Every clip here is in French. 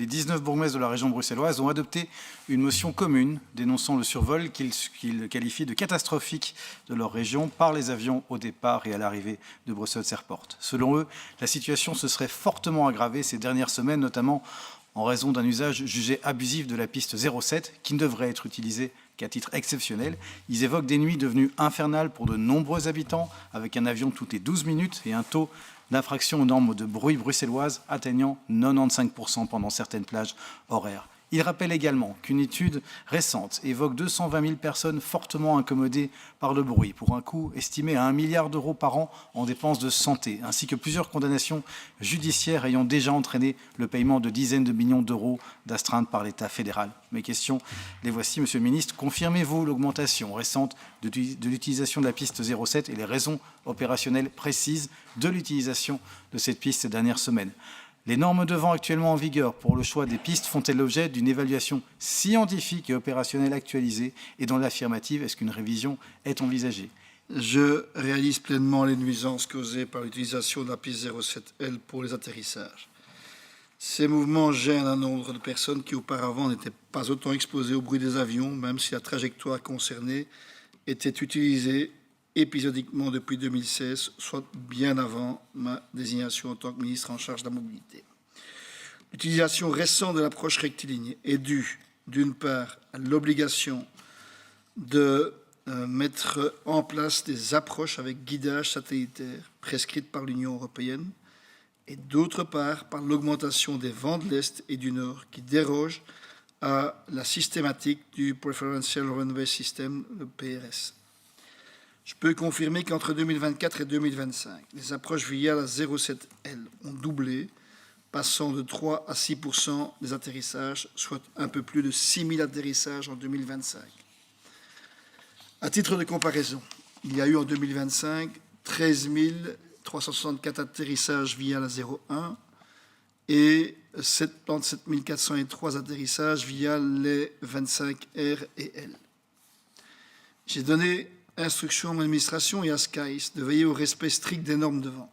Les 19 bourgmestres de la région bruxelloise ont adopté une motion commune dénonçant le survol qu'ils qualifient de catastrophique de leur région par les avions au départ et à l'arrivée de Brussels Airport. Selon eux, la situation se serait fortement aggravée ces dernières semaines, notamment en raison d'un usage jugé abusif de la piste 07 qui ne devrait être utilisée qu'à titre exceptionnel. Ils évoquent des nuits devenues infernales pour de nombreux habitants, avec un avion toutes les 12 minutes et un taux d'infraction aux normes de bruit bruxelloises atteignant 95% pendant certaines plages horaires. Il rappelle également qu'une étude récente évoque 220 000 personnes fortement incommodées par le bruit, pour un coût estimé à 1 milliard d'euros par an en dépenses de santé, ainsi que plusieurs condamnations judiciaires ayant déjà entraîné le paiement de dizaines de millions d'euros d'astreintes par l'État fédéral. Mes questions, les voici, Monsieur le Ministre. Confirmez-vous l'augmentation récente de l'utilisation de la piste 07 et les raisons opérationnelles précises de l'utilisation de cette piste ces dernières semaines? Les normes de vent actuellement en vigueur pour le choix des pistes font-elles l'objet d'une évaluation scientifique et opérationnelle actualisée? Et dans l'affirmative, est-ce qu'une révision est envisagée? Je réalise pleinement les nuisances causées par l'utilisation de la piste 07L pour les atterrissages. Ces mouvements gênent un nombre de personnes qui auparavant n'étaient pas autant exposées au bruit des avions, même si la trajectoire concernée était utilisée épisodiquement depuis 2016, soit bien avant ma désignation en tant que ministre en charge de la mobilité. L'utilisation récente de l'approche rectiligne est due, d'une part, à l'obligation de mettre en place des approches avec guidage satellitaire prescrites par l'Union européenne, et d'autre part, par l'augmentation des vents de l'Est et du Nord qui dérogent à la systématique du Preferential Runway System, le PRS. Je peux confirmer qu'entre 2024 et 2025, les approches via la 07L ont doublé, passant de 3 à 6% des atterrissages, soit un peu plus de 6 000 atterrissages en 2025. À titre de comparaison, il y a eu en 2025 13 364 atterrissages via la 01 et 77 403 atterrissages via les 25R et L. J'ai donné instruction à mon administration et à SKAIS de veiller au respect strict des normes de vent.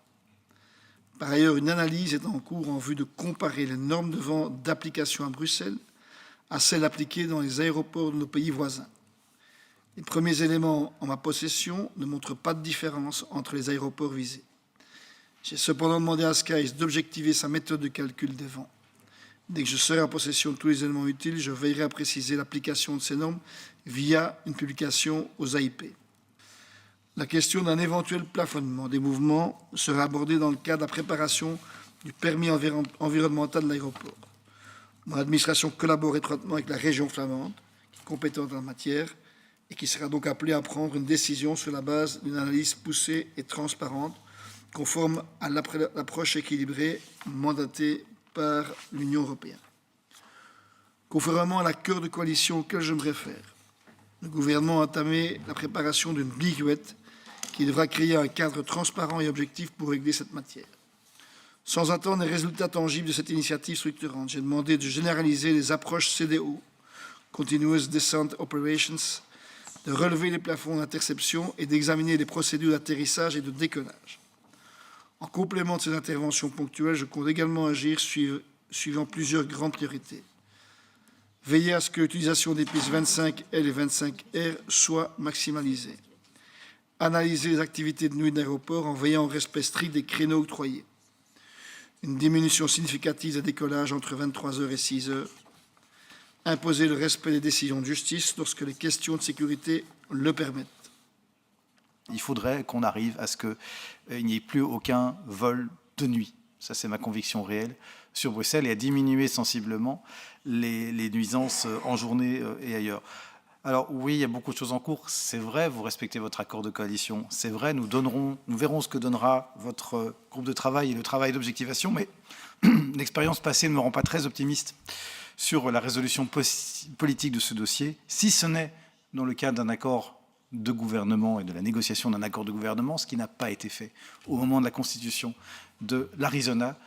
Par ailleurs, une analyse est en cours en vue de comparer les normes de vent d'application à Bruxelles à celles appliquées dans les aéroports de nos pays voisins. Les premiers éléments en ma possession ne montrent pas de différence entre les aéroports visés. J'ai cependant demandé à SKAIS d'objectiver sa méthode de calcul des vents. Dès que je serai en possession de tous les éléments utiles, je veillerai à préciser l'application de ces normes via une publication aux AIP. La question d'un éventuel plafonnement des mouvements sera abordée dans le cadre de la préparation du permis environnemental de l'aéroport. Mon administration collabore étroitement avec la région flamande, qui est compétente en la matière, et qui sera donc appelée à prendre une décision sur la base d'une analyse poussée et transparente, conforme à l'approche équilibrée mandatée par l'Union européenne. Conformément à l'accord de coalition auquel je me réfère, le gouvernement a entamé la préparation d'une biguette qui devra créer un cadre transparent et objectif pour régler cette matière. Sans attendre les résultats tangibles de cette initiative structurante, j'ai demandé de généraliser les approches CDO, Continuous Descent Operations, de relever les plafonds d'interception et d'examiner les procédures d'atterrissage et de décollage. En complément de ces interventions ponctuelles, je compte également agir suivant plusieurs grandes priorités. Veiller à ce que l'utilisation des pistes 25L et 25R soit maximalisée. Analyser les activités de nuit de l'aéroport en veillant au respect strict des créneaux octroyés. Une diminution significative des décollages entre 23h et 6h. Imposer le respect des décisions de justice lorsque les questions de sécurité le permettent. Il faudrait qu'on arrive à ce qu'il n'y ait plus aucun vol de nuit. Ça, c'est ma conviction réelle sur Bruxelles, et à diminuer sensiblement les nuisances en journée et ailleurs. Alors oui, il y a beaucoup de choses en cours. C'est vrai, vous respectez votre accord de coalition. C'est vrai, nous verrons ce que donnera votre groupe de travail et le travail d'objectivation, mais l'expérience passée ne me rend pas très optimiste sur la résolution politique de ce dossier, si ce n'est dans le cadre d'un accord de gouvernement et de la négociation d'un accord de gouvernement, ce qui n'a pas été fait au moment de la constitution de l'Arizona,